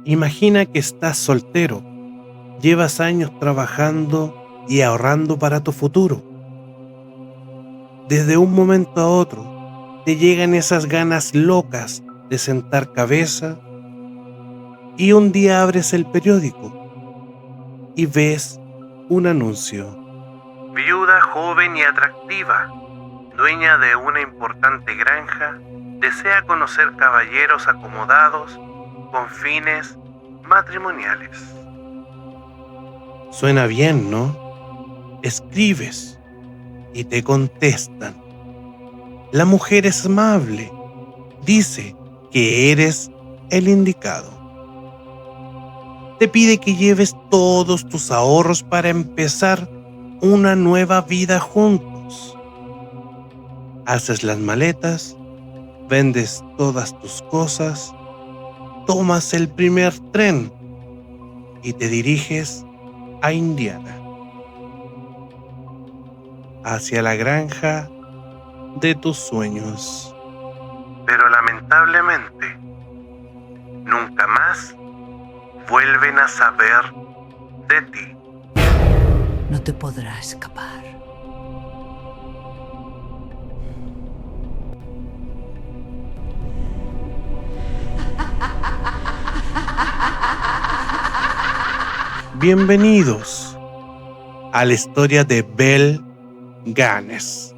Imagina que estás soltero, llevas años trabajando y ahorrando para tu futuro. Desde un momento a otro, te llegan esas ganas locas de sentar cabeza y un día abres el periódico y ves un anuncio. Viuda joven y atractiva, dueña de una importante granja, desea conocer caballeros acomodados con fines matrimoniales. Suena bien, ¿no? Escribes y te contestan. La mujer es amable, dice que eres el indicado. Te pide que lleves todos tus ahorros para empezar una nueva vida juntos. Haces las maletas, vendes todas tus cosas, tomas el primer tren y te diriges a Indiana, hacia la granja de tus sueños. Pero lamentablemente, nunca más vuelven a saber de ti. No te podrá escapar. Bienvenidos a la historia de Belle Gaines,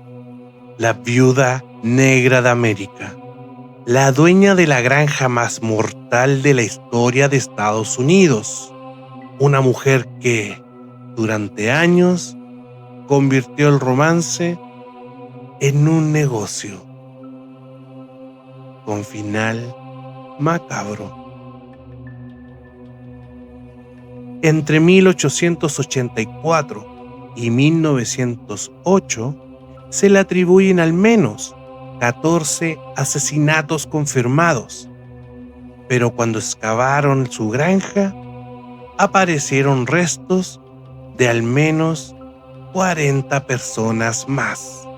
la viuda negra de América, la dueña de la granja más mortal de la historia de Estados Unidos. Una mujer que, durante años, convirtió el romance en un negocio, con final macabro. Entre 1884 y 1908 se le atribuyen al menos 14 asesinatos confirmados, pero cuando excavaron su granja, aparecieron restos de al menos 40 personas más.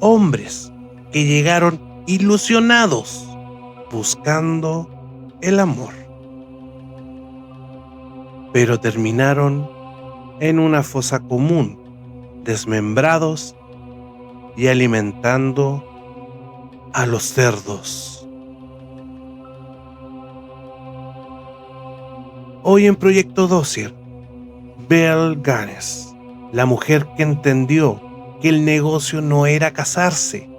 Hombres que llegaron ilusionados, buscando el amor, pero terminaron en una fosa común, desmembrados y alimentando a los cerdos. Hoy en Proyecto Dossier, Belle Gaines, la mujer que entendió que el negocio no era casarse,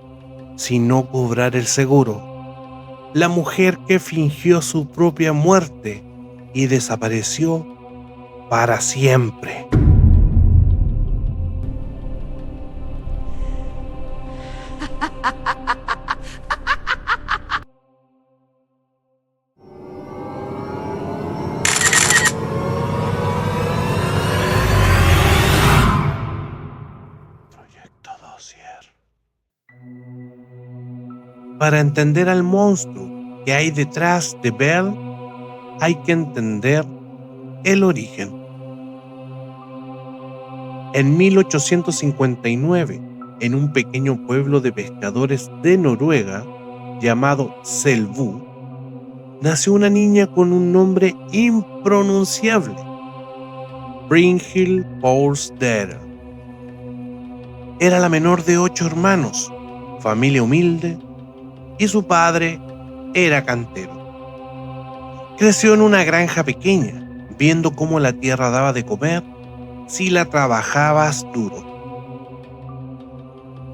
sino cobrar el seguro. La mujer que fingió su propia muerte y desapareció para siempre. Proyecto Dossier. Para entender al monstruo que hay detrás de Belle, hay que entender el origen. En 1859, en un pequeño pueblo de pescadores de Noruega llamado Selbu, nació una niña con un nombre impronunciable, Brynhild Poulsdottir. Era la menor de 8 hermanos, familia humilde, y su padre era cantero. Creció en una granja pequeña, viendo cómo la tierra daba de comer si la trabajabas duro.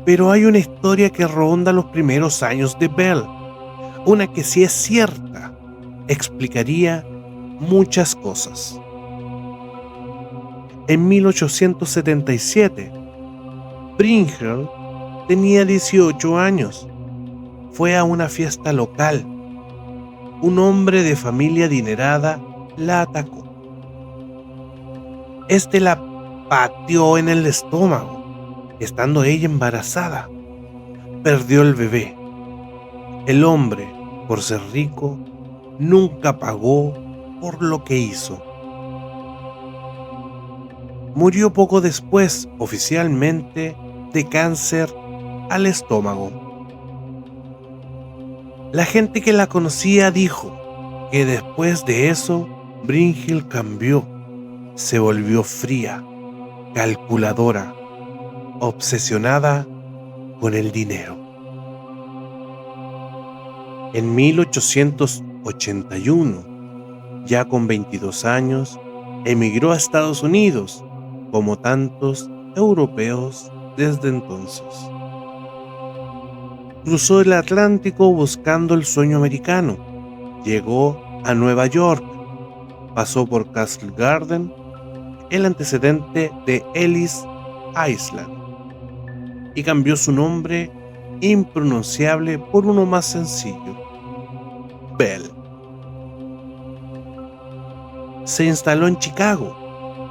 Pero hay una historia que ronda los primeros años de Belle, una que, si es cierta, explicaría muchas cosas. En 1877, Brynhild tenía 18 años. Fue a una fiesta local. Un hombre de familia adinerada la atacó. Este la pateó en el estómago, estando ella embarazada. Perdió el bebé. El hombre, por ser rico, nunca pagó por lo que hizo. Murió poco después, oficialmente, de cáncer al estómago. La gente que la conocía dijo que después de eso, Brimhill cambió, se volvió fría, calculadora, obsesionada con el dinero. En 1881, ya con 22 años, emigró a Estados Unidos, como tantos europeos desde entonces. Cruzó el Atlántico buscando el sueño americano. Llegó a Nueva York, pasó por Castle Garden, el antecedente de Ellis Island, y cambió su nombre impronunciable por uno más sencillo, Belle. Se instaló en Chicago,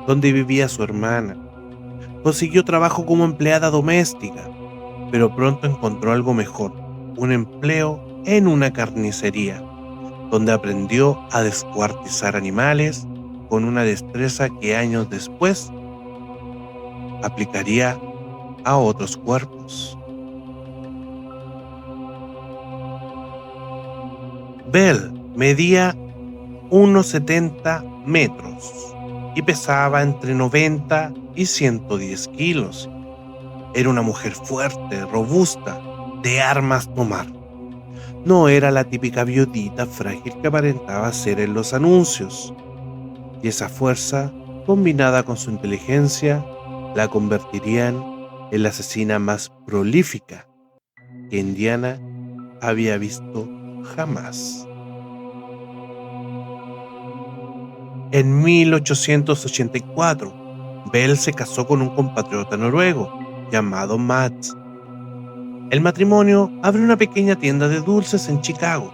donde vivía su hermana. Consiguió trabajo como empleada doméstica, pero pronto encontró algo mejor, un empleo en una carnicería, donde aprendió a descuartizar animales con una destreza que años después aplicaría a otros cuerpos. Belle medía unos 70 metros y pesaba entre 90 y 110 kilos. Era una mujer fuerte, robusta, de armas tomar. No era la típica viudita frágil que aparentaba ser en los anuncios. Y esa fuerza, combinada con su inteligencia, la convertirían en la asesina más prolífica que Indiana había visto jamás. En 1884, Belle se casó con un compatriota noruego llamado Mats. El matrimonio abrió una pequeña tienda de dulces en Chicago,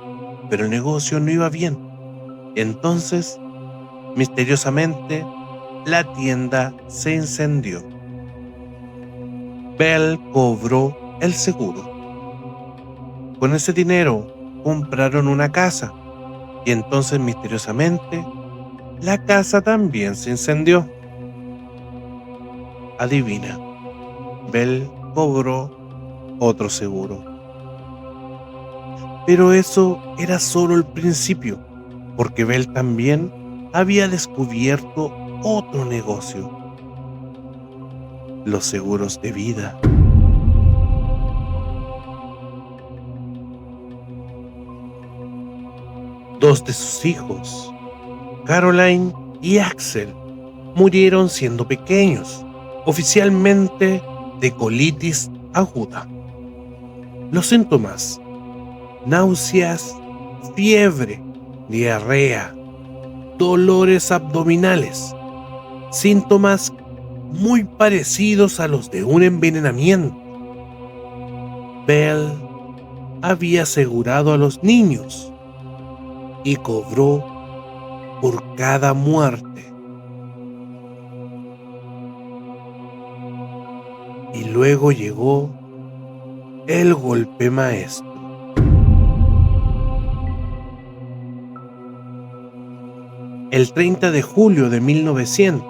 pero el negocio no iba bien. Entonces, misteriosamente, la tienda se incendió. Belle cobró el seguro. Con ese dinero compraron una casa y entonces misteriosamente la casa también se incendió. Adivina, Belle cobró otro seguro. Pero eso era solo el principio, porque Belle también había descubierto otro negocio: los seguros de vida. Dos de sus hijos, Caroline y Axel, murieron siendo pequeños, oficialmente de colitis aguda. Los síntomas: náuseas, fiebre, diarrea, dolores abdominales, síntomas muy parecidos a los de un envenenamiento. Belle había asegurado a los niños y cobró por cada muerte. Y luego llegó el golpe maestro. El 30 de julio de 1900,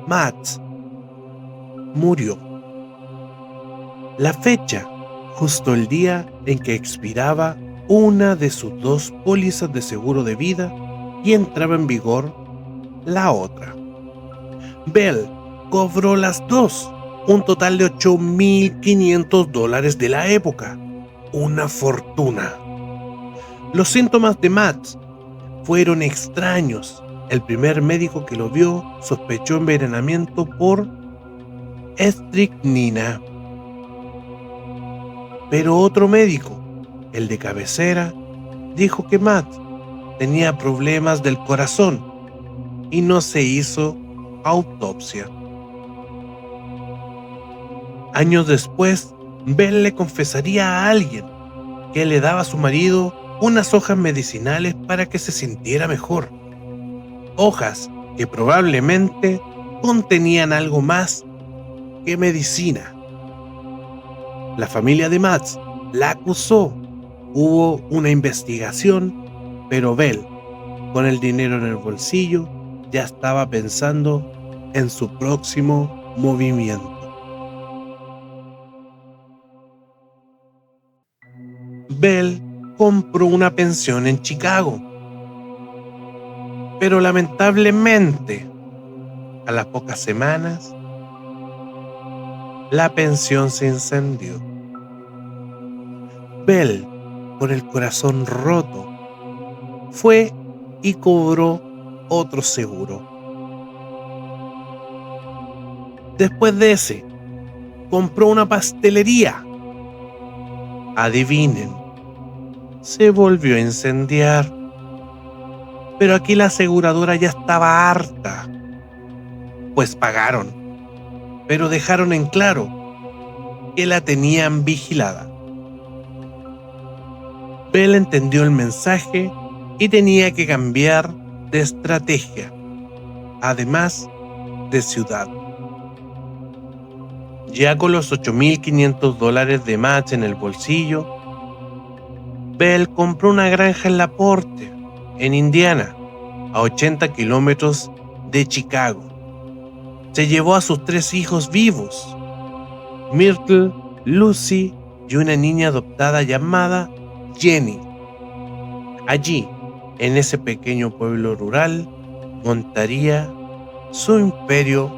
Mats murió. La fecha, justo el día en que expiraba una de sus dos pólizas de seguro de vida y entraba en vigor la otra. Belle cobró las dos, un total de $8,500 de la época, una fortuna. Los síntomas de Mats fueron extraños. El primer médico que lo vio sospechó envenenamiento por estricnina. Pero otro médico, el de cabecera, dijo que Matt tenía problemas del corazón y no se hizo autopsia. Años después, Belle le confesaría a alguien que le daba a su marido unas hojas medicinales para que se sintiera mejor. Hojas que probablemente contenían algo más que medicina. La familia de Mats la acusó. Hubo una investigación, pero Belle, con el dinero en el bolsillo, ya estaba pensando en su próximo movimiento. Belle compró una pensión en Chicago Pero lamentablemente, a las pocas semanas, la pensión se incendió. Bell, con el corazón roto, fue y cobró otro seguro. Después de ese, compró una pastelería. Adivinen, se volvió a incendiar. Pero aquí la aseguradora ya estaba harta, pues pagaron, pero dejaron en claro que la tenían vigilada. Bell entendió el mensaje y tenía que cambiar de estrategia, además de ciudad. Ya con los $8,500 de match en el bolsillo, Bell compró una granja en Laporte, en Indiana, a 80 kilómetros de Chicago. Se llevó a sus 3 hijos vivos, Myrtle, Lucy y una niña adoptada llamada Jenny. Allí, en ese pequeño pueblo rural, montaría su imperio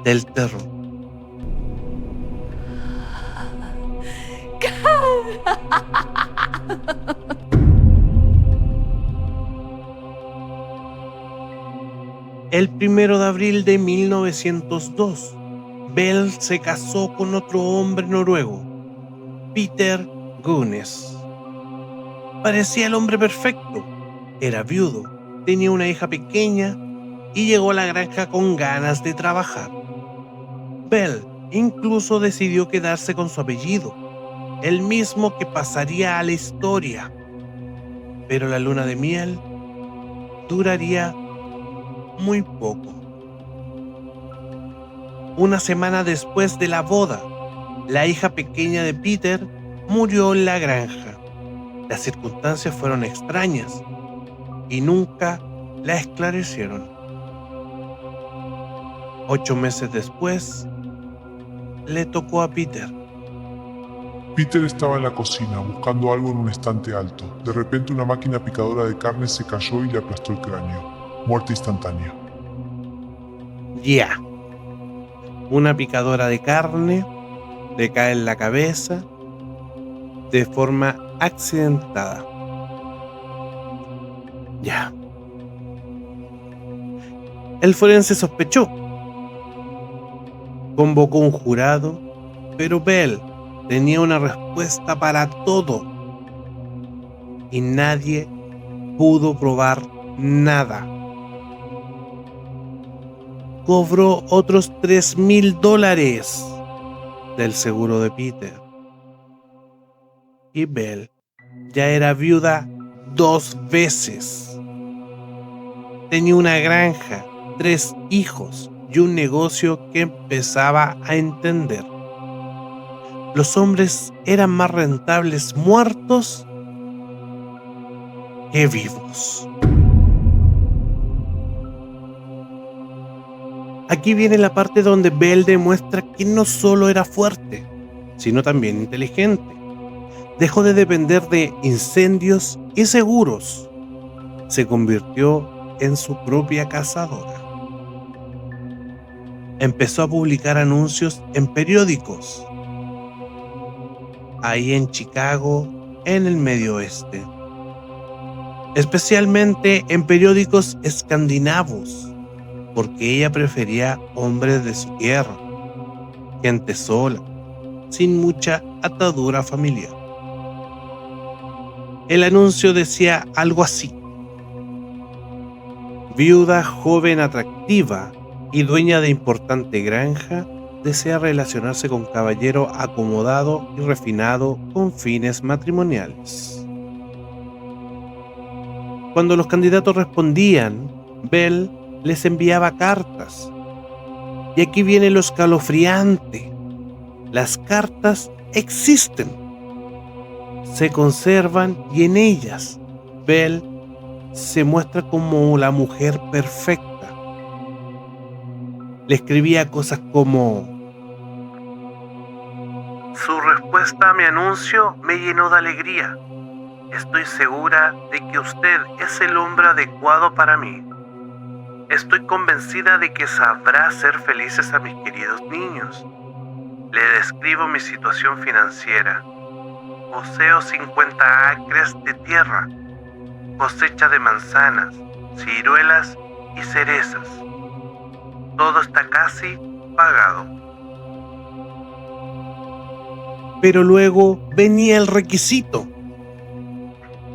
del terror. El 1 de abril de 1902, Bell se casó con otro hombre noruego, Peter Gunes. Parecía el hombre perfecto. Era viudo, tenía una hija pequeña y llegó a la granja con ganas de trabajar. Bell incluso decidió quedarse con su apellido, el mismo que pasaría a la historia. Pero la luna de miel duraría muy poco. Una semana después de la boda, la hija pequeña de Peter murió en la granja. Las circunstancias fueron extrañas y nunca la esclarecieron. 8 meses después, le tocó a Peter. Peter estaba en la cocina buscando algo en un estante alto. De repente una máquina picadora de carne se cayó y le aplastó el cráneo. Muerte instantánea. Ya. Una picadora de carne le cae en la cabeza de forma accidentada. Ya. El forense sospechó. Convocó un jurado, pero Bell tenía una respuesta para todo y nadie pudo probar nada. Cobró otros $3,000 del seguro de Peter. Y Bell ya era viuda 2 veces. Tenía una granja, 3 hijos y un negocio que empezaba a entender. Los hombres eran más rentables muertos que vivos. Aquí viene la parte donde Bell demuestra que no solo era fuerte, sino también inteligente. Dejó de depender de incendios y seguros. Se convirtió en su propia cazadora. Empezó a publicar anuncios en periódicos, ahí en Chicago, en el Medio Oeste, especialmente en periódicos escandinavos, porque ella prefería hombres de su tierra, gente sola, sin mucha atadura familiar. El anuncio decía algo así: viuda joven atractiva y dueña de importante granja, desea relacionarse con caballero acomodado y refinado con fines matrimoniales. Cuando los candidatos respondían, Bell les enviaba cartas. Y aquí viene lo escalofriante: las cartas existen, se conservan y en ellas Bell se muestra como la mujer perfecta. Le escribía cosas como: su respuesta a mi anuncio me llenó de alegría. Estoy segura de que usted es el hombre adecuado para mí. Estoy convencida de que sabrá hacer felices a mis queridos niños. Le describo mi situación financiera. Poseo 50 acres de tierra, cosecha de manzanas, ciruelas y cerezas. Todo está casi pagado. Pero luego venía el requisito.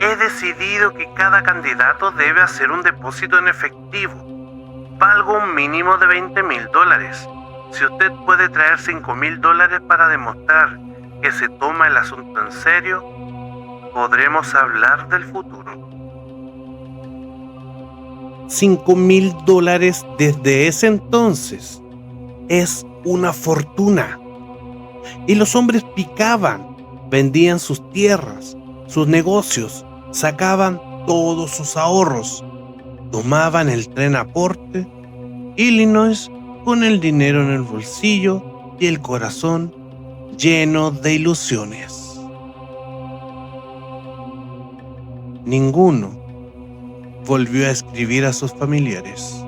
He decidido que cada candidato debe hacer un depósito en efectivo. Valgo un mínimo de $20,000. Si usted puede traer $5,000 para demostrar que se toma el asunto en serio, podremos hablar del futuro. $5,000 desde ese entonces es una fortuna. Y los hombres picaban, vendían sus tierras, sus negocios, sacaban todos sus ahorros, tomaban el tren a Porte, Illinois, con el dinero en el bolsillo y el corazón lleno de ilusiones. Ninguno volvió a escribir a sus familiares.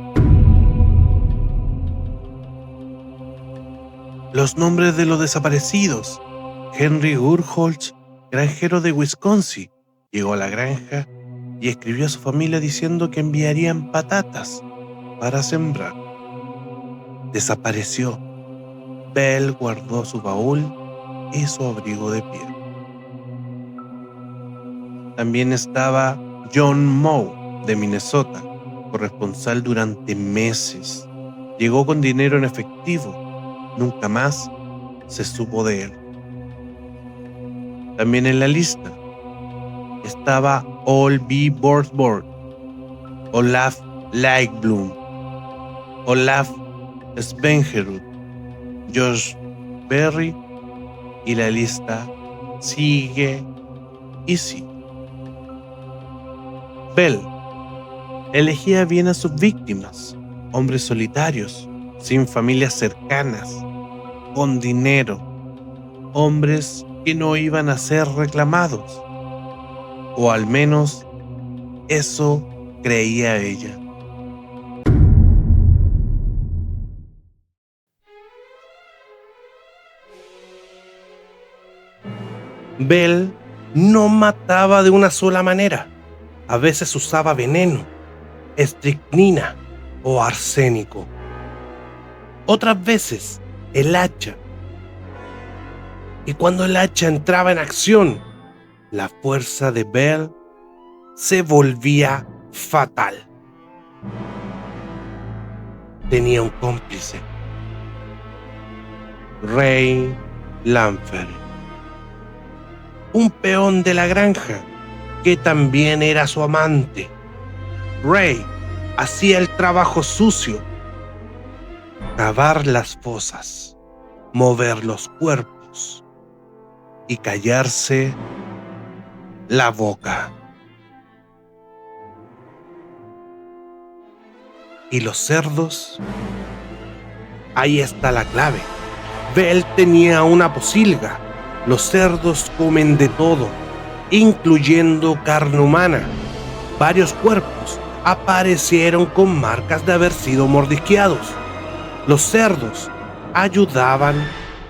Los nombres de los desaparecidos. Henry Urholz, granjero de Wisconsin, llegó a la granja y escribió a su familia diciendo que enviarían patatas para sembrar. Desapareció. Bell guardó su baúl y su abrigo de piel. También estaba John Moe, de Minnesota, corresponsal durante meses. Llegó con dinero en efectivo. Nunca más se supo de él. También en la lista estaba Ol B. Borsborg, Olaf Leikblom, Olaf Svenjerud, Josh Berry, y la lista sigue y sigue. Bell elegía bien a sus víctimas, hombres solitarios, sin familias cercanas, con dinero, hombres que no iban a ser reclamados, o al menos eso creía ella. Bell no mataba de una sola manera. A veces usaba veneno, estricnina o arsénico. Otras veces el hacha. Y cuando el hacha entraba en acción, la fuerza de Bell se volvía fatal. Tenía un cómplice, Ray Lanfer, un peón de la granja que también era su amante. Ray hacía el trabajo sucio: cavar las fosas, mover los cuerpos y callarse la boca. ¿Y los cerdos? Ahí está la clave. Bell tenía una pocilga. Los cerdos comen de todo, incluyendo carne humana. Varios cuerpos aparecieron con marcas de haber sido mordisqueados. Los cerdos ayudaban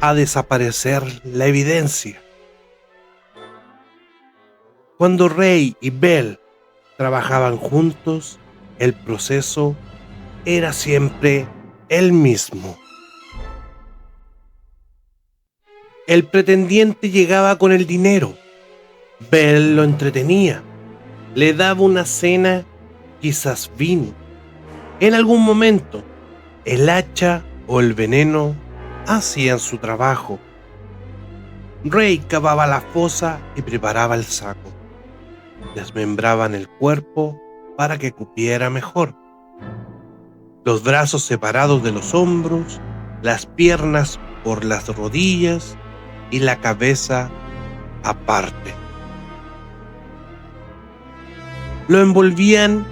a desaparecer la evidencia. Cuando Ray y Bell trabajaban juntos, el proceso era siempre el mismo. El pretendiente llegaba con el dinero. Bell lo entretenía. Le daba una cena, quizás vino. En algún momento, el hacha o el veneno hacían su trabajo. Ray cavaba la fosa y preparaba el saco. Desmembraban el cuerpo para que cupiera mejor. Los brazos separados de los hombros, las piernas por las rodillas y la cabeza aparte. Lo envolvían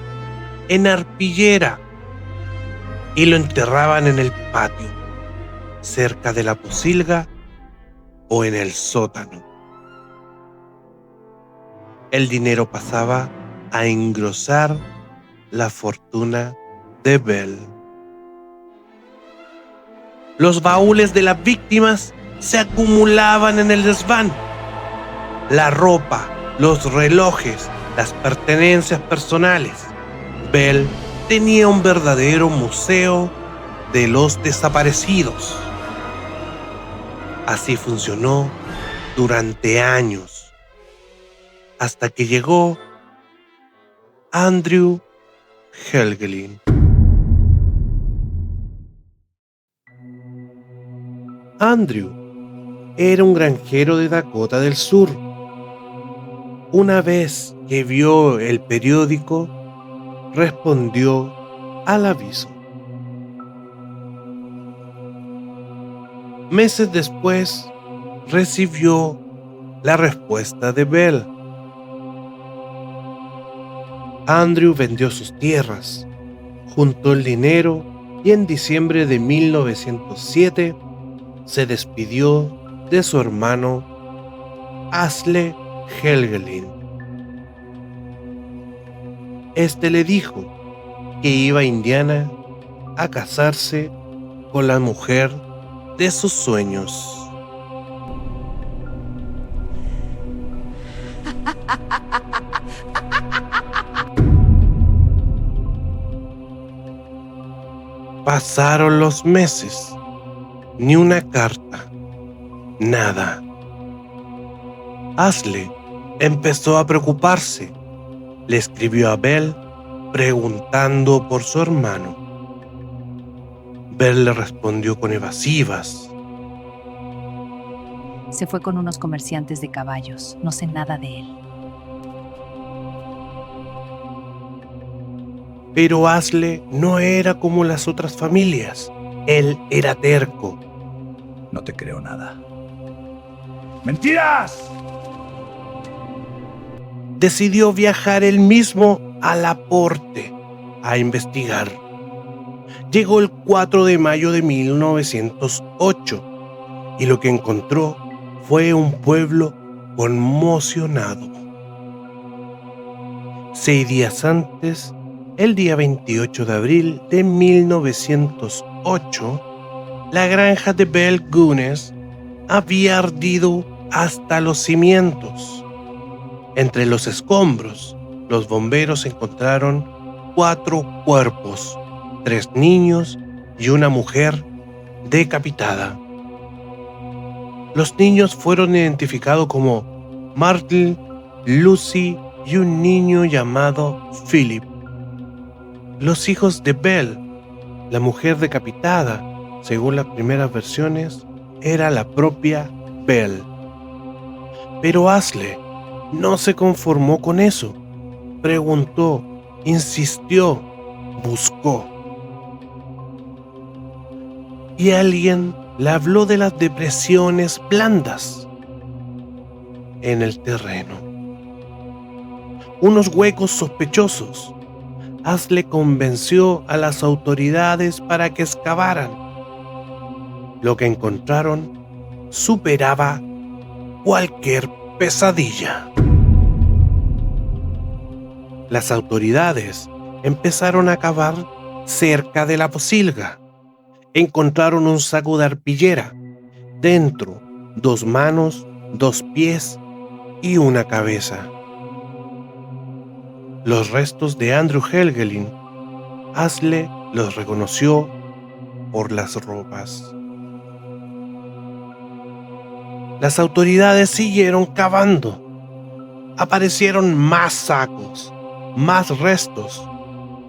en arpillera y lo enterraban en el patio, cerca de la pocilga o en el sótano. El dinero pasaba a engrosar la fortuna de Bell. Los baúles de las víctimas se acumulaban en el desván. La ropa, los relojes, las pertenencias personales. Bell tenía un verdadero museo de los desaparecidos. Así funcionó durante años, hasta que llegó Andrew Helgelin. Andrew era un granjero de Dakota del Sur. Una vez que vio el periódico, respondió al aviso. Meses después, recibió la respuesta de Bell. Andrew vendió sus tierras, juntó el dinero y en diciembre de 1907 se despidió de su hermano Asle Helgelin. Este le dijo que iba a Indiana a casarse con la mujer de sus sueños. Pasaron los meses, ni una carta, nada. Asle empezó a preocuparse. Le escribió a Bell preguntando por su hermano. Bell le respondió con evasivas. Se fue con unos comerciantes de caballos. No sé nada de él. Pero Asle no era como las otras familias. Él era terco. No te creo nada. ¡Mentiras! Decidió viajar él mismo a Laporte a investigar. Llegó el 4 de mayo de 1908 y lo que encontró fue un pueblo conmocionado. 6 días antes, el día 28 de abril de 1908, la granja de Bell Gunness había ardido hasta los cimientos. Entre los escombros, los bomberos encontraron 4 cuerpos, 3 niños y una mujer decapitada. Los niños fueron identificados como Martin, Lucy y un niño llamado Philip. Los hijos de Bell, la mujer decapitada, según las primeras versiones, era la propia Bell. Pero Asle no se conformó con eso. Preguntó, insistió, buscó. Y alguien le habló de las depresiones blandas en el terreno. Unos huecos sospechosos. Asle convenció a las autoridades para que excavaran. Lo que encontraron superaba cualquier pesadilla. Las autoridades empezaron a cavar cerca de la pocilga. Encontraron un saco de arpillera. Dentro, 2 manos, 2 pies y una cabeza. Los restos de Andrew Helgelin, Asle los reconoció por las ropas. Las autoridades siguieron cavando. Aparecieron más sacos, más restos,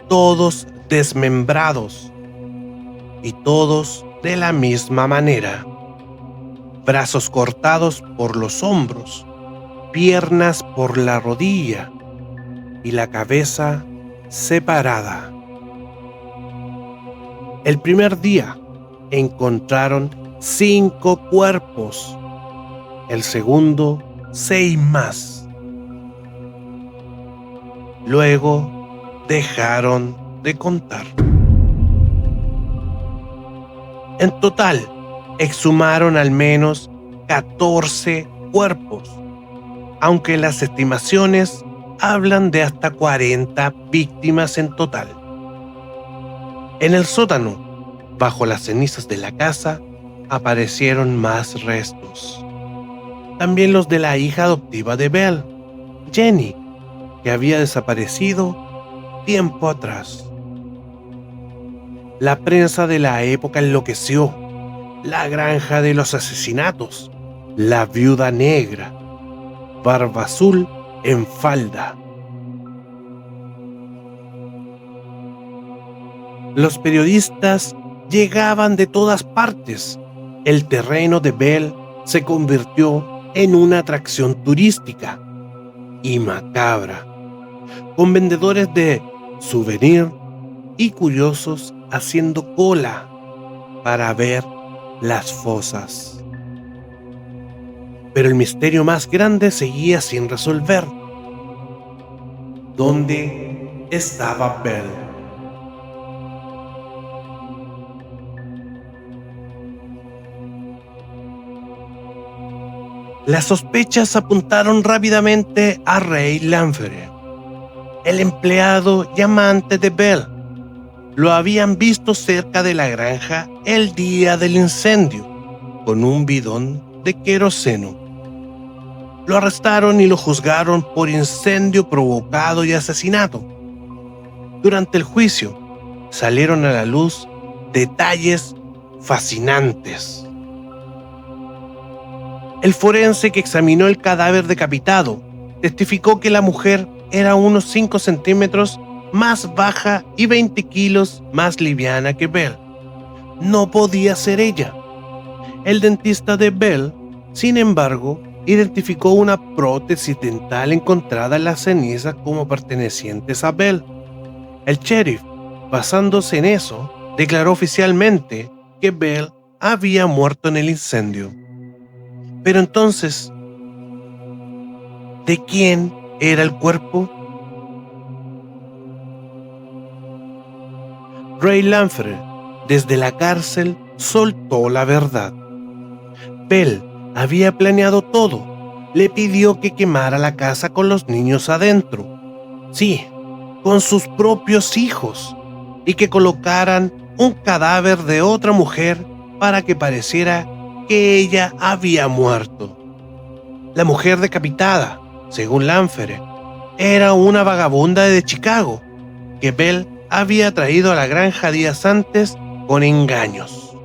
todos desmembrados y todos de la misma manera. Brazos cortados por los hombros, piernas por la rodilla y la cabeza separada. El primer día encontraron 5 cuerpos. El segundo, 6 más. Luego dejaron de contar. En total, exhumaron al menos 14 cuerpos, aunque las estimaciones hablan de hasta 40 víctimas en total. En el sótano, bajo las cenizas de la casa, aparecieron más restos. También los de la hija adoptiva de Belle, Jenny, que había desaparecido tiempo atrás. La prensa de la época enloqueció. La granja de los asesinatos, la viuda negra, Barba Azul en falda. Los periodistas llegaban de todas partes. El terreno de Belle se convirtió en una atracción turística y macabra, con vendedores de souvenir y curiosos haciendo cola para ver las fosas. Pero el misterio más grande seguía sin resolver. ¿Dónde estaba Belle? Las sospechas apuntaron rápidamente a Ray Lanfere, el empleado y amante de Belle. Lo habían visto cerca de la granja el día del incendio, con un bidón de queroseno. Lo arrestaron y lo juzgaron por incendio provocado y asesinato. Durante el juicio, salieron a la luz detalles fascinantes. El forense que examinó el cadáver decapitado testificó que la mujer era unos 5 centímetros más baja y 20 kilos más liviana que Belle. No podía ser ella. El dentista de Belle, sin embargo, identificó una prótesis dental encontrada en las cenizas como pertenecientes a Belle. El sheriff, basándose en eso, declaró oficialmente que Belle había muerto en el incendio. Pero entonces, ¿de quién era el cuerpo? Ray Lanfere, desde la cárcel, soltó la verdad. Belle había planeado todo. Le pidió que quemara la casa con los niños adentro. Sí, con sus propios hijos. Y que colocaran un cadáver de otra mujer para que pareciera que ella había muerto. La mujer decapitada, según Lanfere, era una vagabunda de Chicago que Belle había traído a la granja días antes con engaños.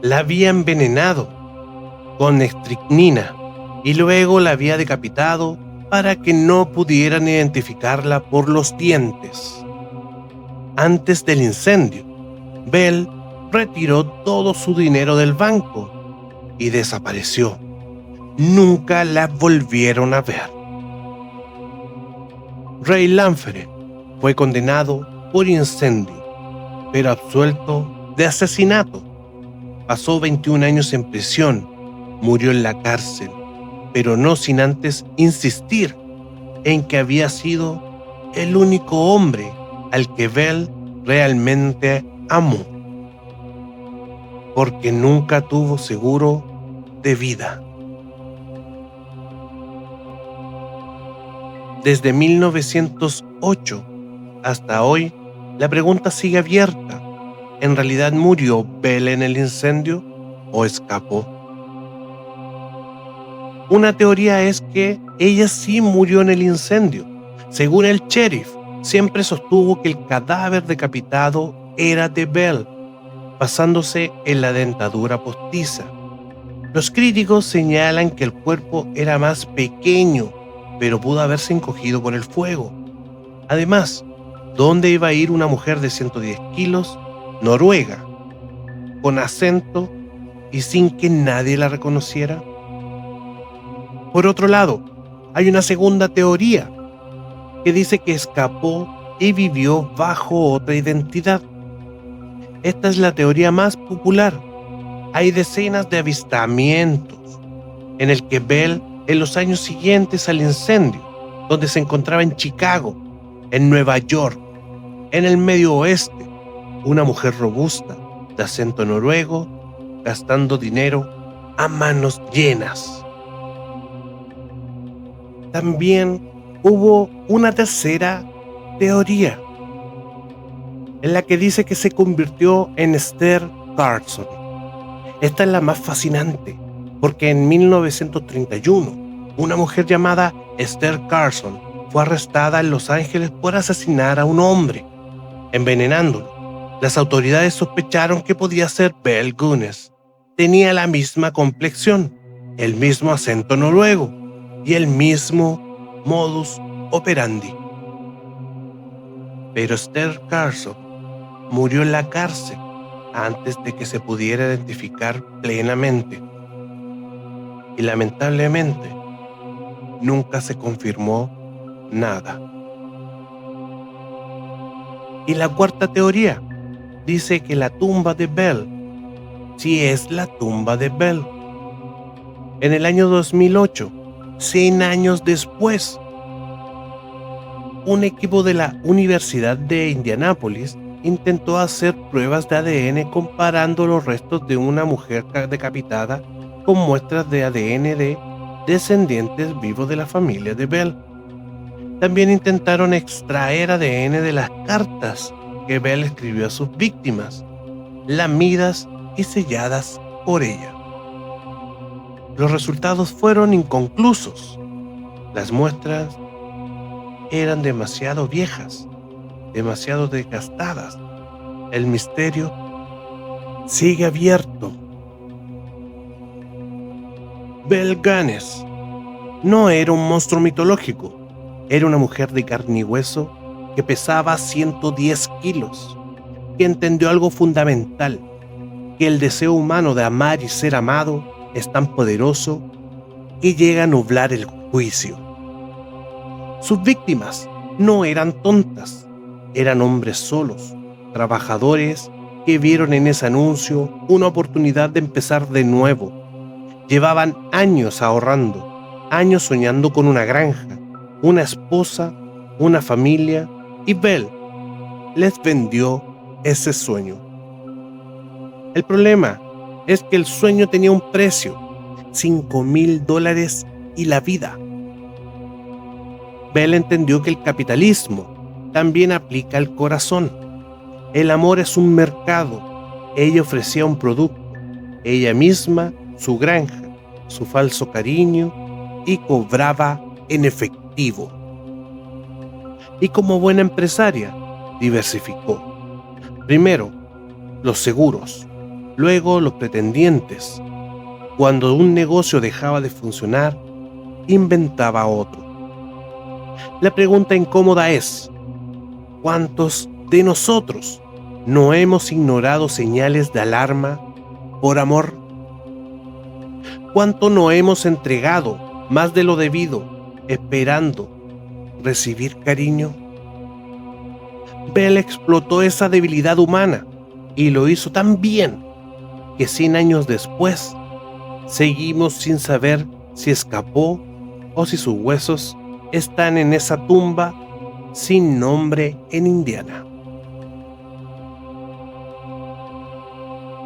La había envenenado con estricnina y luego la había decapitado para que no pudieran identificarla por los dientes. Antes del incendio, Belle retiró todo su dinero del banco y desapareció. Nunca la volvieron a ver. Ray Lanfere fue condenado por incendio, pero absuelto de asesinato. Pasó 21 años en prisión, murió en la cárcel, pero no sin antes insistir en que había sido el único hombre al que Belle realmente amó, porque nunca tuvo seguro de vida. Desde 1908 hasta hoy, la pregunta sigue abierta. ¿En realidad murió Belle en el incendio o escapó? Una teoría es que ella sí murió en el incendio. Según el sheriff, siempre sostuvo que el cadáver decapitado era de Belle, basándose en la dentadura postiza. Los críticos señalan que el cuerpo era más pequeño, pero pudo haberse encogido por el fuego. Además, ¿dónde iba a ir una mujer de 110 kilos, noruega, con acento y sin que nadie la reconociera? Por otro lado, hay una segunda teoría que dice que escapó y vivió bajo otra identidad. Esta es la teoría más popular. Hay decenas de avistamientos en el que Belle, en los años siguientes al incendio, donde se encontraba en Chicago, en Nueva York, en el Medio Oeste, una mujer robusta, de acento noruego, gastando dinero a manos llenas. También hubo una tercera teoría. en la que dice que se convirtió en Esther Carlson. Esta es la más fascinante, porque en 1931, una mujer llamada Esther Carlson fue arrestada en Los Ángeles por asesinar a un hombre, envenenándolo. Las autoridades sospecharon que podía ser Belle Gunness. Tenía la misma complexión, el mismo acento noruego y el mismo modus operandi. Pero Esther Carlson murió en la cárcel antes de que se pudiera identificar plenamente. Y lamentablemente, nunca se confirmó nada. Y la cuarta teoría dice que la tumba de Belle sí es la tumba de Belle. En el año 2008, 100 años después, un equipo de la Universidad de Indianápolis intentó hacer pruebas de ADN comparando los restos de una mujer decapitada con muestras de ADN de descendientes vivos de la familia de Belle. También intentaron extraer ADN de las cartas que Belle escribió a sus víctimas, lamidas y selladas por ella. Los resultados fueron inconclusos. Las muestras eran demasiado viejas, demasiado desgastadas. El misterio sigue abierto. Belle Gunness no era un monstruo mitológico, era una mujer de carne y hueso que pesaba 110 kilos, que entendió algo fundamental, que el deseo humano de amar y ser amado es tan poderoso que llega a nublar el juicio. Sus víctimas no eran tontas, eran hombres solos, trabajadores que vieron en ese anuncio una oportunidad de empezar de nuevo. Llevaban años ahorrando, años soñando con una granja, una esposa, una familia, y Belle les vendió ese sueño. El problema es que el sueño tenía un precio, $5,000 y la vida. Belle entendió que el capitalismo también aplica al corazón. El amor es un mercado. Ella ofrecía un producto, ella misma, su granja, su falso cariño, y cobraba en efectivo. Y como buena empresaria, diversificó. Primero, los seguros, luego los pretendientes. Cuando un negocio dejaba de funcionar, inventaba otro. La pregunta incómoda es, ¿cuántos de nosotros no hemos ignorado señales de alarma por amor? ¿Cuánto no hemos entregado más de lo debido, esperando recibir cariño? Belle explotó esa debilidad humana y lo hizo tan bien que 100 años después seguimos sin saber si escapó o si sus huesos están en esa tumba sin nombre en Indiana.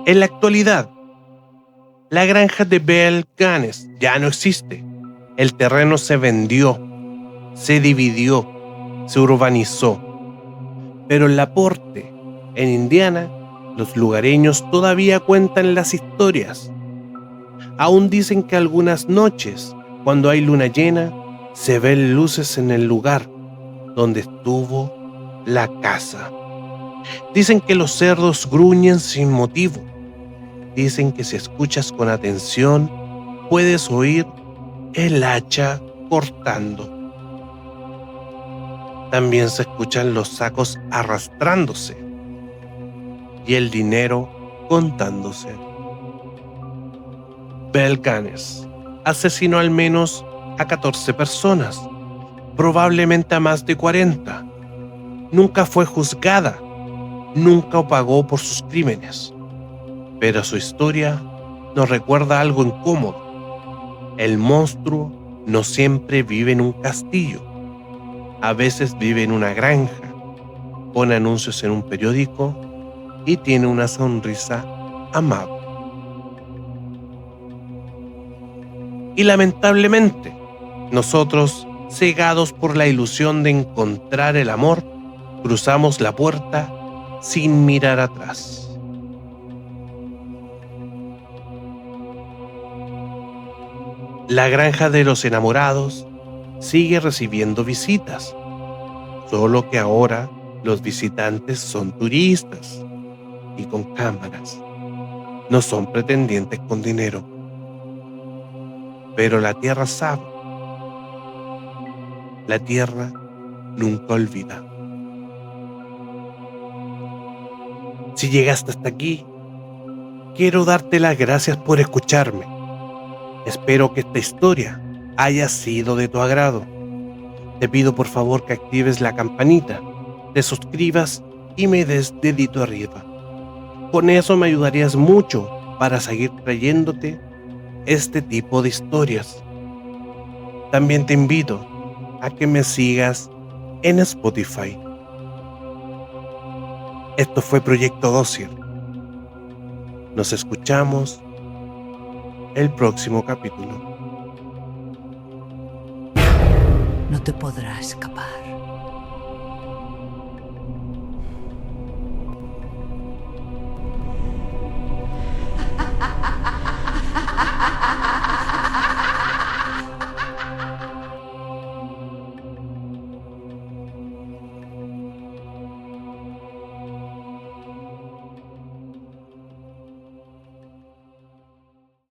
En la actualidad, la granja de Belle Gunness ya no existe. El terreno se vendió, se dividió, se urbanizó. Pero en Laporte, en Indiana, los lugareños todavía cuentan las historias. Aún dicen que algunas noches, cuando hay luna llena, se ven luces en el lugar donde estuvo la casa. Dicen que los cerdos gruñen sin motivo. Dicen que si escuchas con atención, puedes oír el hacha cortando. También se escuchan los sacos arrastrándose y el dinero contándose. Belle Gunness asesinó al menos a 14 personas, probablemente a más de 40. Nunca fue juzgada, nunca pagó por sus crímenes. Pero su historia nos recuerda algo incómodo. El monstruo no siempre vive en un castillo. A veces vive en una granja, pone anuncios en un periódico y tiene una sonrisa amable. Y lamentablemente, nosotros, cegados por la ilusión de encontrar el amor, cruzamos la puerta sin mirar atrás. La granja de los enamorados sigue recibiendo visitas, solo que ahora los visitantes son turistas y con cámaras. No son pretendientes con dinero. Pero la tierra sabe. La tierra nunca olvida. Si llegaste hasta aquí, quiero darte las gracias por escucharme. Espero que esta historia haya sido de tu agrado. Te pido por favor que actives la campanita, te suscribas y me des dedito arriba. Con eso me ayudarías mucho para seguir trayéndote este tipo de historias. También te invito a que me sigas en Spotify. Esto fue Proyecto Dócil. Nos escuchamos el próximo capítulo. No te podrá escapar.